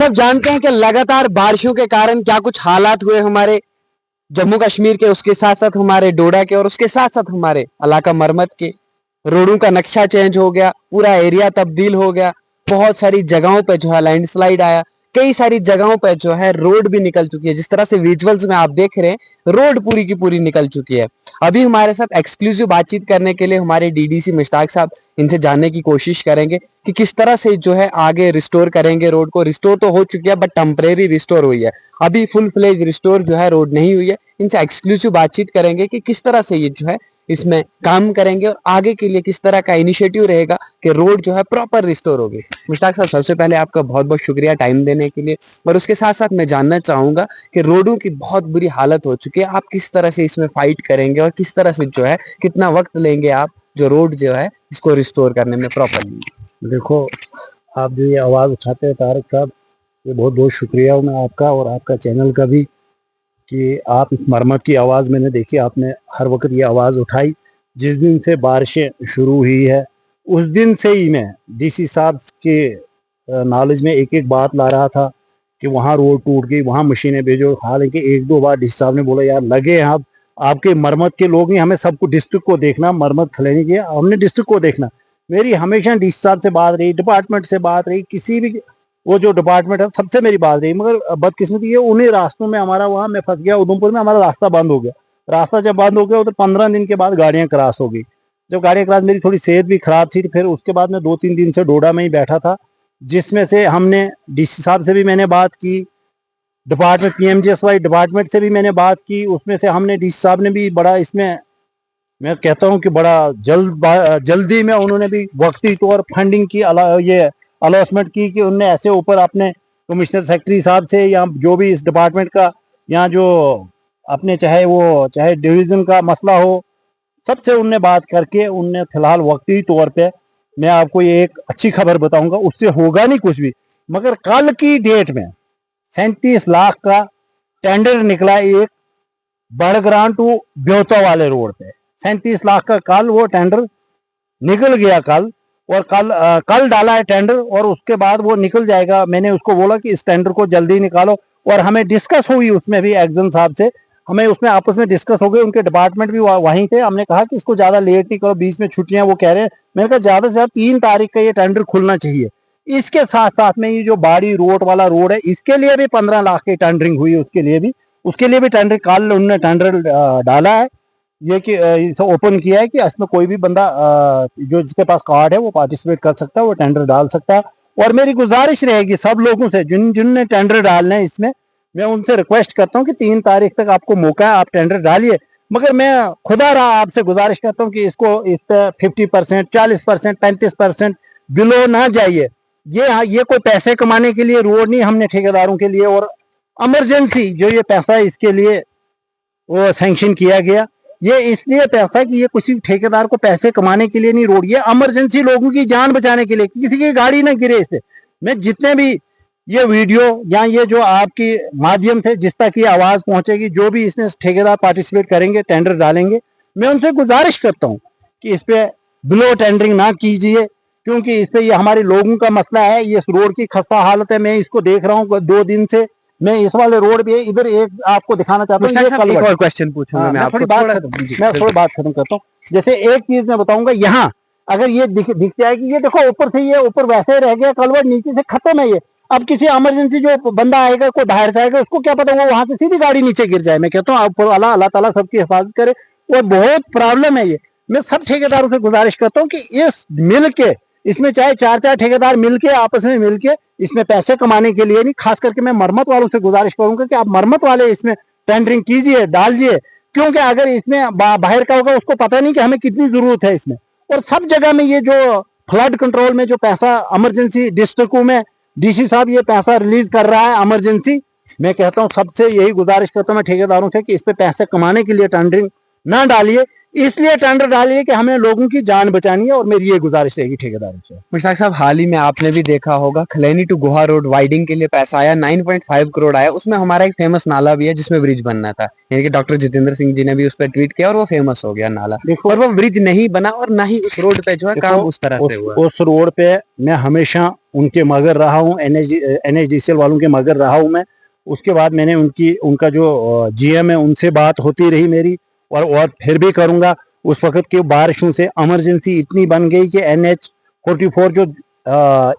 सब जानते हैं कि लगातार बारिशों के कारण क्या कुछ हालात हुए हमारे जम्मू कश्मीर के, उसके साथ साथ हमारे डोडा के और उसके साथ साथ हमारे इलाका मरमत के। रोडों का नक्शा चेंज हो गया, पूरा एरिया तब्दील हो गया, बहुत सारी जगहों पे जो है लैंडस्लाइड आया, कई सारी जगहों पे जो है रोड भी निकल चुकी है। जिस तरह से विजुअल्स में आप देख रहे हैं, रोड पूरी की पूरी निकल चुकी है। अभी हमारे साथ एक्सक्लूसिव बातचीत करने के लिए हमारे डीडीसी मुश्ताक साहब, इनसे जानने की कोशिश करेंगे कि किस तरह से जो है आगे रिस्टोर करेंगे रोड को। रिस्टोर तो हो चुकी है बट टेम्परेरी रिस्टोर हुई है, अभी फुल फ्लेज रिस्टोर जो है रोड नहीं हुई है। इनसे एक्सक्लूसिव बातचीत करेंगे कि किस तरह से ये जो है इसमें काम करेंगे और आगे के लिए किस तरह का इनिशिएटिव रहेगा कि रोड जो है प्रॉपर रिस्टोर होगी। मुश्ताक साहब, सबसे पहले आपका बहुत बहुत शुक्रिया टाइम देने के लिए, और उसके साथ साथ मैं जानना चाहूंगा कि रोडों की बहुत बुरी हालत हो चुकी है, आप किस तरह से इसमें फाइट करेंगे और किस तरह से जो है कितना वक्त लेंगे आप जो रोड जो है इसको रिस्टोर करने में प्रॉपरली। देखो, आप जो ये आवाज़ उठाते हैं तारक साहब, ये बहुत बहुत शुक्रिया हूँ मैं आपका और आपका चैनल का भी कि आप इस मरम्मत की आवाज़ मैंने देखी, आपने हर वक्त ये आवाज़ उठाई। जिस दिन से बारिशें शुरू हुई है उस दिन से ही मैं डीसी साहब के नॉलेज में एक एक बात ला रहा था कि वहाँ रोड टूट गई, वहाँ मशीनें भेजो। हालांकि एक दो बार डीसी साहब ने बोला यार लगे हैं आप, आपके मरम्मत के लोग नहीं, हमें सबको डिस्ट्रिक्ट को देखना, मरम्मत खलेने की हमने डिस्ट्रिक्ट को देखना। मेरी हमेशा डीसी साहब से बात रही, डिपार्टमेंट से बात रही, किसी भी वो जो डिपार्टमेंट है सबसे मेरी बात रही, मगर बदकिस्मती ये उन्हीं रास्तों में हमारा, वहाँ मैं फंस गया उधमपुर में, हमारा रास्ता बंद हो गया। रास्ता जब बंद हो गया तो 15 दिन के बाद गाड़ियाँ क्रॉस हो गई। जब गाड़ियाँ क्रॉस, मेरी थोड़ी सेहत भी खराब थी, फिर उसके बाद मैं 2-3 दिन से डोडा में ही बैठा था, जिसमें से हमने डीसी साहब से भी मैंने बात की, डिपार्टमेंट पीएमजीएसवाई डिपार्टमेंट से भी मैंने बात की। उसमें से हमने डीसी साहब ने भी बड़ा इसमें, मैं कहता हूँ कि बड़ा जल्दी में उन्होंने भी वक्ती तौर फंडिंग की ये अलॉटमेंट की कि उनने ऐसे ऊपर अपने कमिश्नर सेक्रेटरी साहब से या जो भी इस डिपार्टमेंट का या जो अपने चाहे डिवीज़न का मसला हो, सबसे उनने बात करके उनने फिलहाल वक्ती तौर पे, मैं आपको ये एक अच्छी खबर बताऊंगा, उससे होगा नहीं कुछ भी, मगर कल की डेट में 37 लाख का टेंडर निकला एक बड़ग्रां टू ब्योता वाले रोड पे। 37 लाख का कल वो टेंडर निकल गया कल, और कल डाला है टेंडर और उसके बाद वो निकल जाएगा। मैंने उसको बोला कि इस टेंडर को जल्दी निकालो, और हमें डिस्कस हुई उसमें भी एग्जन साहब से, हमें उसमें आपस में डिस्कस हो गई, उनके डिपार्टमेंट भी वहीं थे। हमने कहा कि इसको ज़्यादा लेट नहीं करो, बीच में छुट्टियां वो कह रहे हैं। मैंने कहा ज़्यादा से ज़्यादा 3 तारीख का ये टेंडर खुलना चाहिए। इसके साथ साथ में ये जो बाड़ी रोड वाला रोड है, इसके लिए भी 15 लाख की टेंडरिंग हुई, उसके लिए भी टेंडर कल उन्होंने टेंडर डाला है। ये कि इसे ओपन किया है कि इसमें कोई भी बंदा जो जिसके पास कार्ड है वो पार्टिसिपेट कर सकता है, वो टेंडर डाल सकता है। और मेरी गुजारिश रहेगी सब लोगों से जिनने टेंडर डालने हैं इसमें, मैं उनसे रिक्वेस्ट करता हूँ कि 3 तारीख तक आपको मौका है, आप टेंडर डालिए। मगर मैं खुदा रहा आपसे गुजारिश करता हूँ कि इसको इस पर 50%, 40%, 35% बिलो ना जाइए। ये कोई पैसे कमाने के लिए रोड नहीं, हमने ठेकेदारों के लिए और इमरजेंसी जो ये पैसा है इसके लिए वो सैंक्शन किया गया। ये इसलिए पैसा कि ये किसी ठेकेदार को पैसे कमाने के लिए नहीं, रोड ये इमरजेंसी लोगों की जान बचाने के लिए, किसी की गाड़ी ना गिरे इससे। मैं जितने भी ये वीडियो या ये जो आपके माध्यम से जिस तक ये आवाज़ पहुंचेगी, जो भी इसमें ठेकेदार पार्टिसिपेट करेंगे, टेंडर डालेंगे, मैं उनसे गुजारिश करता हूँ कि इस पर बिलो टेंडरिंग ना कीजिए, क्योंकि इस पर ये हमारे लोगों का मसला है। ये रोड की खस्ता हालत है, मैं इसको देख रहा हूँ 2 दिन से। मैं इस वाले रोड पे इधर एक आपको दिखाना चाहता हूँ, एक और क्वेश्चन पूछूंगा मैं थोड़ी बात खत्म करता हूँ। जैसे एक चीज मैं बताऊंगा, यहाँ अगर ये दिख जाएगी, ये देखो ऊपर से, ये ऊपर वैसे रह गया कलवर्ट, नीचे से खत्म है ये। अब किसी इमरजेंसी जो बंदा आएगा, कोई बाहर से आएगा, उसको क्या पता वो वहां से सीधी गाड़ी नीचे गिर जाए। मैं कहता हूँ अल्लाह ताला सबकी हिफाजत करे, और बहुत प्रॉब्लम है ये। मैं सब ठेकेदारों से गुजारिश करता हूँ कि इस मिल के, इसमें चाहे 4-4 ठेकेदार मिलके आपस में मिलके इसमें पैसे कमाने के लिए नहीं, खास करके मैं मरम्मत वालों से गुजारिश करूंगा कि आप मरम्मत वाले इसमें टेंडरिंग कीजिए, डालिए, क्योंकि अगर इसमें बाहर का होगा उसको पता नहीं कि हमें कितनी जरूरत है इसमें। और सब जगह में ये जो फ्लड कंट्रोल में जो पैसा इमरजेंसी डिस्ट्रिक्टों में डीसी साहब ये पैसा रिलीज कर रहा है इमरजेंसी, मैं कहता हूँ सबसे यही गुजारिश करता हूँ मैं ठेकेदारों से कि इस पे पैसे कमाने के लिए टेंडरिंग ना डालिए, इसलिए टेंडर डालिए कि हमें लोगों की जान बचानी है, और मेरी ये गुजारिश रहेगी ठेकेदारों से। मुश्ताक साहब, हाल ही में आपने भी देखा होगा, खलैनी टू गोहा रोड वाइडिंग के लिए पैसा आया, 9.5 करोड़ आया। उसमें हमारा एक फेमस नाला भी है जिसमें ब्रिज बनना था, यानी कि डॉक्टर जितेंद्र सिंह जी ने भी उस पर ट्वीट किया और वो फेमस हो गया नाला। देखो, और वो ब्रिज नहीं बना, और ना ही उस रोड पे जो है काम उस तरह से हुआ। उस रोड पे मैं हमेशा उनके मगर रहा हूँ, NHDCL वालों के मगर रहा हूँ मैं। उसके बाद मैंने उनका जो GM है उनसे बात होती रही मेरी, और फिर भी करूँगा। उस वक्त की बारिशों से इमरजेंसी इतनी बन गई कि NH44 जो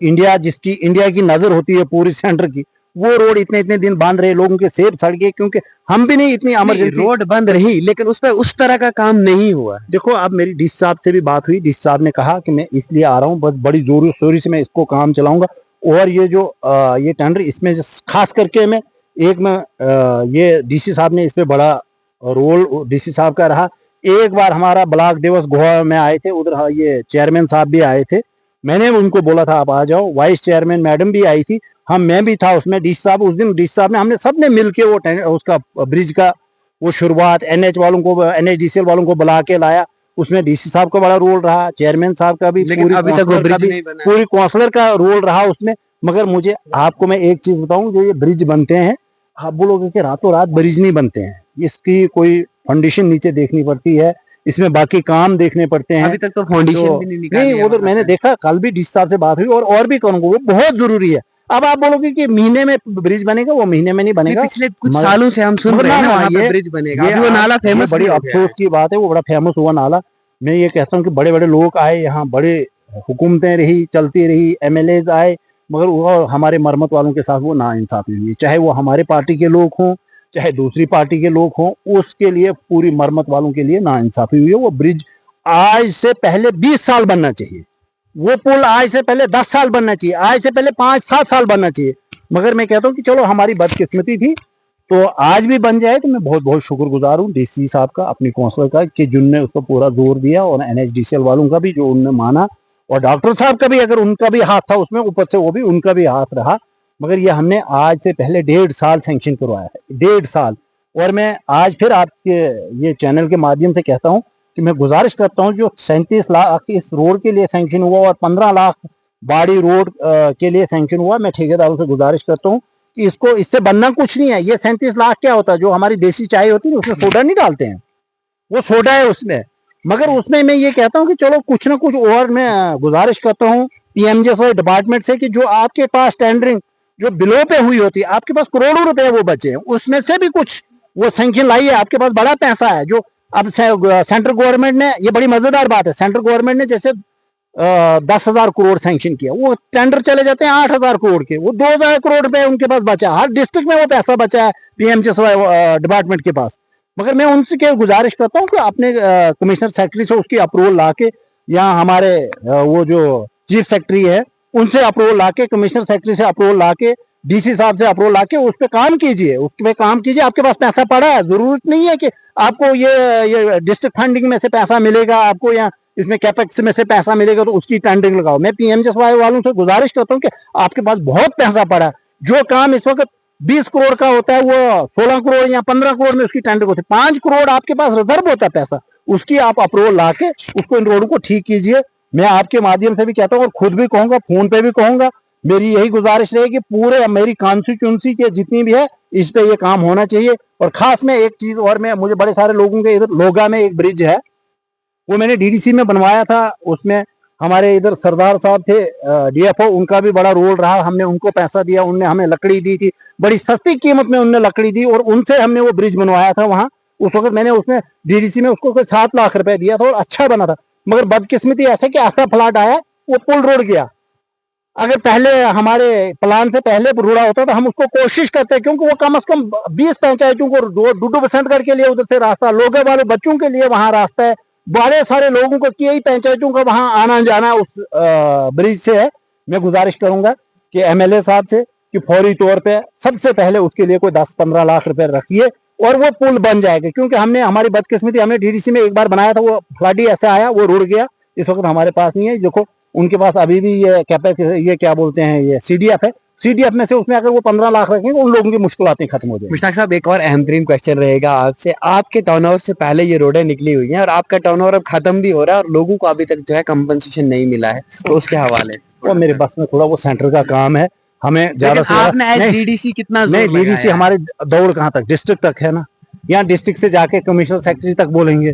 इंडिया की नज़र होती है पूरी सेंटर की, वो रोड इतने इतने दिन बंद रहे, लोगों के सेब सड़ गए, क्योंकि हम भी नहीं इतनी इमरजेंसी। रोड बंद रही, लेकिन उस पर उस तरह का काम नहीं हुआ। देखो, अब मेरी डीसी साहब से भी बात हुई, डीसी साहब ने कहा कि मैं इसलिए आ रहा हूँ, बस बड़ी जोरों शोरी से मैं इसको काम चलाऊंगा। और ये जो ये टेंडर, इसमें खास करके मैं ये डीसी साहब ने इस पे बड़ा रोल डीसी साहब का रहा। एक बार हमारा ब्लॉक दिवस गोवा में आए थे, उधर ये चेयरमैन साहब भी आए थे, मैंने उनको बोला था आप आ जाओ, वाइस चेयरमैन मैडम भी आई थी, मैं भी था उसमें। डीसी साहब उस दिन डीसी साहब ने, हमने सब ने मिलके वो उसका ब्रिज का वो शुरुआत NHDCL वालों को बुला के लाया। उसमें डीसी साहब का बड़ा रोल रहा, चेयरमैन साहब का भी, लेकिन अभी तक वो ब्रिज नहीं बना, पूरी काउंसलर का रोल रहा उसमें। मगर मुझे आपको मैं एक चीज बताऊं, जो ये ब्रिज बनते हैं, आप बोलोगे कि रातों रात ब्रिज नहीं बनते हैं, इसकी कोई फाउंडेशन नीचे देखनी पड़ती है, इसमें बाकी काम देखने पड़ते हैं। अभी तक तो फाउंडेशन भी नहीं निकाली नहीं, उधर मैंने देखा, कल भी डीसी साहब से बात हुई, और भी करूंगा, वो बहुत जरूरी है। अब आप बोलोगे कि महीने में ब्रिज बनेगा, वो महीने में नहीं बनेगा। पिछले कुछ सालों से हम सुन रहे हैं ना, वहाँ पे ब्रिज बनेगा, अभी वो नाला फेमस, बड़ी अफसोस की बात है, वो बड़ा फेमस हुआ नाला। मैं ये कहता हूँ कि बड़े बड़े लोग आए यहाँ, बड़े हुकूमतें रही, चलती रही, MLAs आए, मगर वो हमारे मरम्मत वालों के साथ वो नाइंसाफी हुई, चाहे वो हमारे पार्टी के लोग हों, चाहे दूसरी पार्टी के लोग हों, उसके लिए, पूरी मरम्मत वालों के लिए नाइंसाफी हुई है। वो ब्रिज आज से पहले 20 साल बनना चाहिए, वो पुल आज से पहले 10 साल बनना चाहिए, आज से पहले 5-7 साल बनना चाहिए। मगर मैं कहता हूँ कि चलो हमारी बदकिस्मती थी, तो आज भी बन जाए, तो मैं बहुत बहुत शुक्रगुजार हूँ डीसी साहब का, अपनी काउंसलर का, कि जिनने उस पर पूरा जोर दिया, और NHDCL वालों का भी जो उनने माना, और डॉक्टर साहब का भी, अगर उनका भी हाथ था उसमें, ऊपर से वो भी उनका भी हाथ रहा। मगर ये हमने आज से पहले 1.5 साल सैंक्शन करवाया है, 1.5 साल। और मैं आज फिर आपके ये चैनल के माध्यम से कहता हूँ कि मैं गुजारिश करता हूँ, जो 37 लाख इस रोड के लिए सैंक्शन हुआ, और 15 लाख बाड़ी रोड के लिए सैंक्शन हुआ, मैं ठेकेदारों से गुजारिश करता हूँ कि इससे बनना कुछ नहीं है। ये 37 लाख क्या होता है, जो हमारी देसी चाय होती है उसमें सोडा नहीं डालते हैं, वो सोडा है उसमें। मगर उसमें मैं ये कहता हूँ कि चलो कुछ ना कुछ, और मैं गुजारिश करता हूँ PMJS डिपार्टमेंट से, कि जो आपके पास टेंडरिंग जो बिलों पे हुई होती है, आपके पास करोड़ों रुपए वो बचे हैं, उसमें से भी कुछ वो सैंक्शन लाइए, आपके पास बड़ा पैसा है। जो अब सेंट्रल गवर्नमेंट ने, ये बड़ी मजेदार बात है, सेंट्रल गवर्नमेंट ने जैसे 10,000 करोड़ सैंक्शन किया, वो टेंडर चले जाते हैं 8,000 करोड़ के, वो 2,000 करोड़ रुपए उनके पास बचा, हर डिस्ट्रिक्ट में वो पैसा बचा है PMJS डिपार्टमेंट के पास। मगर मैं उनसे क्या गुजारिश करता हूँ कि अपने कमिश्नर सेक्रेटरी से उसकी अप्रूवल ला के, या हमारे वो जो चीफ सेक्रेटरी है उनसे अप्रूवल ला के, कमिश्नर सेक्रेटरी से अप्रूवल ला के, डीसी साहब से अप्रूवल ला के, उस पर काम कीजिए, उस पर काम कीजिए। आपके पास पैसा पड़ा है, जरूरत नहीं है कि आपको ये डिस्ट्रिक्ट फंडिंग में से पैसा मिलेगा आपको, या इसमें कैपेक्स में से पैसा मिलेगा तो उसकी टेंडरिंग लगाओ। मैं PMJS वालों से गुजारिश करता हूँ कि आपके पास बहुत पैसा पड़ा है, जो काम इस वक्त 20 करोड़ का होता है, वो 16 करोड़ या 15 करोड़ में उसकी टेंडरिंग होती है। 5 करोड़ आपके पास रिजर्व होता है पैसा, उसकी आप अप्रूवल ला के उसको, इन रोडों को ठीक कीजिए। मैं आपके माध्यम से भी कहता हूँ, और खुद भी कहूंगा, फोन पे भी कहूंगा, मेरी यही गुजारिश रहेगी, पूरे मेरी कॉन्स्टिट्यूंसी के जितनी भी है, इस पे ये काम होना चाहिए। और खास में एक चीज और, मैं मुझे बड़े सारे लोगों के, इधर लोगा में एक ब्रिज है, वो मैंने DDC में बनवाया था, उसमें हमारे इधर सरदार साहब थे DFO, उनका भी बड़ा रोल रहा, हमने उनको पैसा दिया, उनने हमें लकड़ी दी थी, बड़ी सस्ती कीमत में उनने लकड़ी दी, और उनसे हमने वो ब्रिज बनवाया था वहाँ। उस वक्त मैंने उसमें DDC में उसको कोई 7 लाख रुपए दिया था, और अच्छा बना था। मगर बदकिस्मती ऐसे कि ऐसा फ्लड आया, वो पुल रुड़ गया। अगर पहले हमारे प्लान से पहले रुड़ा होता तो हम उसको कोशिश करते, क्योंकि वो कम से कम 20 पंचायतों को, डुडू बसंतगढ़ के लिए उधर से रास्ता, लोगे वाले बच्चों के लिए वहां रास्ता है, बड़े सारे लोगों को, कई पंचायतों का वहां आना जाना उस ब्रिज से है। मैं गुजारिश करूंगा कि MLA साहब से कि फौरी तौर पे सबसे पहले उसके लिए कोई 10-15 लाख रुपए रखिए, और वो पुल बन जाएगा। क्योंकि हमने, हमारी बदकिस्मती, हमने DDC में एक बार बनाया था, वो फ्लड ही ऐसे आया, वो रुड़ गया। इस वक्त हमारे पास नहीं है। देखो, उनके पास अभी भी ये कैपेक्स, ये क्या बोलते हैं, ये CDF है, CDF में से उसमें अगर वो 15 लाख रखेंगे उन लोगों की मुश्किलातें खत्म हो जाएंगी। मुश्ताक साहब, एक और अहम तरीन क्वेश्चन रहेगा आपसे। आपके टर्नओवर से पहले ये रोडें निकली हुई हैं और आपका टर्नओवर अब खत्म भी हो रहा है और लोगों को अभी तक जो है कंपनसेशन नहीं मिला है, तो उसके हवाले से वो मेरे बस में थोड़ा वो सेंटर का काम है, हमें ज्यादा से आपने ज्यादा एज डीडीसी कितना नहीं, जोर डीडीसी लगाया है? हमारे दौड़ कहाँ तक, डिस्ट्रिक्ट तक है ना, यहाँ डिस्ट्रिक्ट से जाके कमिश्नर सेक्रेटरी तक बोलेंगे,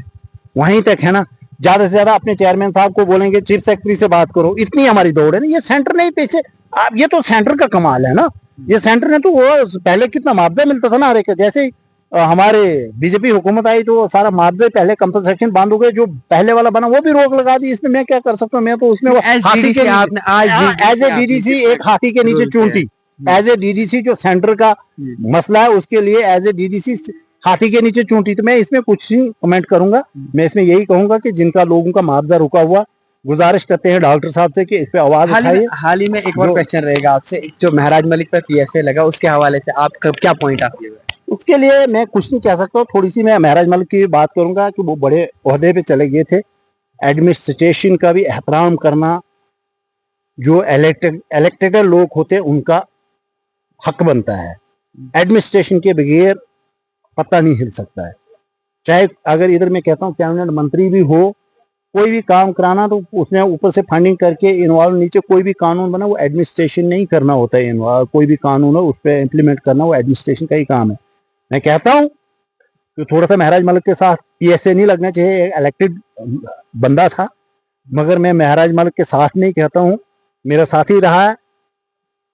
वहीं तक है ना। ज्यादा से ज्यादा अपने चेयरमैन साहब को बोलेंगे, चीफ सेक्रेटरी से बात करो, इतनी हमारी दौड़ है ना। ये सेंटर नहीं पीछे, आप ये तो सेंटर का कमाल है ना। ये सेंटर ने तो वो पहले कितना मुआवजा मिलता था ना हर एक, जैसे हमारे बीजेपी हुकूमत आई तो सारा मुआवजे पहले कंपनसेशन बंद हो गए, जो पहले वाला बना वो भी रोक लगा दी। इसमें मैं क्या कर सकता हूँ, मैं तो उसमें हाथी के आपने आज एज ए डीडीसी एक हाथी के नीचे चूंटी, एज ए डीडीसी जो सेंटर का मसला है उसके लिए एज ए डीडीसी हाथी के नीचे चूंटी। तो मैं इसमें कुछ नहीं कमेंट करूंगा, मैं इसमें यही कहूंगा कि जिनका लोगों का मुआवजा रुका हुआ, गुजारिश करते हैं डॉक्टर साहब से कि इस पे आवाज उठाइए। हाल ही में एक और क्वेश्चन रहेगा आपसे, जो महराज मलिक पर PSA लगा उसके हवाले से आप कब क्या पॉइंट आप ये? उसके लिए मैं कुछ नहीं कह सकता हूँ, थोड़ी सी मैं महराज मलिक की बात करूंगा कि वो बड़े ओहदे पे चले गए थे। एडमिनिस्ट्रेशन का भी एहतराम करना, जो इलेक्टेड लोग होते हैं उनका हक बनता है। एडमिनिस्ट्रेशन के बगैर पता नहीं हिल सकता है। चाहे अगर इधर मैं कहता हूँ कैबिनेट मंत्री भी हो, कोई भी काम कराना तो उसने ऊपर से फंडिंग करके इन्वॉल्व, नीचे कोई भी कानून बना वो एडमिनिस्ट्रेशन नहीं करना होता है इन्वॉल्व, कोई भी कानून हो उस पर इम्प्लीमेंट करना वो एडमिनिस्ट्रेशन का ही काम है। मैं कहता हूँ कि थोड़ा सा महराज मलिक के साथ PSA नहीं लगना चाहिए, इलेक्टेड बंदा था, मगर मैं महराज मलिक के साथ नहीं कहता हूँ, मेरा साथी रहा है,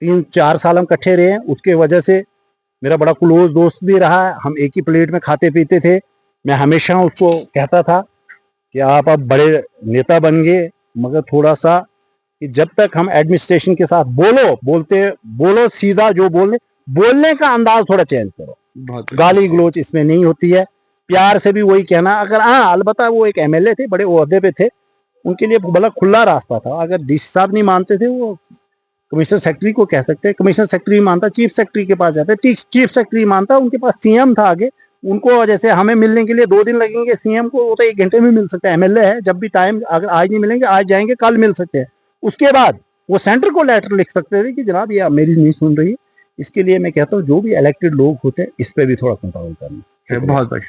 3-4 साल हम इकट्ठे रहे हैं, उसके वजह से मेरा बड़ा क्लोज दोस्त भी रहा है, हम एक ही प्लेट में खाते पीते थे। मैं हमेशा उसको कहता था कि आप अब बड़े नेता बन गए, मगर थोड़ा सा कि जब तक हम एडमिनिस्ट्रेशन के साथ बोलो सीधा, जो बोलने का अंदाज थोड़ा चेंज करो, गाली गलोच इसमें नहीं होती है, प्यार से भी वही कहना। अगर हाँ अलबत्ता वो एक MLA थे, बड़े ओहदे पे थे, उनके लिए बड़ा खुला रास्ता था। अगर DC साहब नहीं मानते थे वो कमिश्नर सेक्रेटरी को कह सकते हैं, कमिश्नर सेक्रेटरी मानता चीफ सेक्रेटरी के पास जाते, चीफ सेक्रेटरी मानता उनके पास CM था आगे, उनको जैसे हमें मिलने के लिए 2 दिन लगेंगे, CM को वो तो 1 घंटे में मिल सकता है। MLA है, जब भी टाइम, अगर आज नहीं मिलेंगे आज जाएंगे, कल मिल सकते हैं। उसके बाद वो सेंटर को लेटर लिख सकते थे कि जनाब ये मेरी नहीं सुन रही। इसके लिए मैं कहता हूँ जो भी इलेक्टेड लोग होते हैं इस पर भी थोड़ा कंट्रोल करना। बहुत बहुत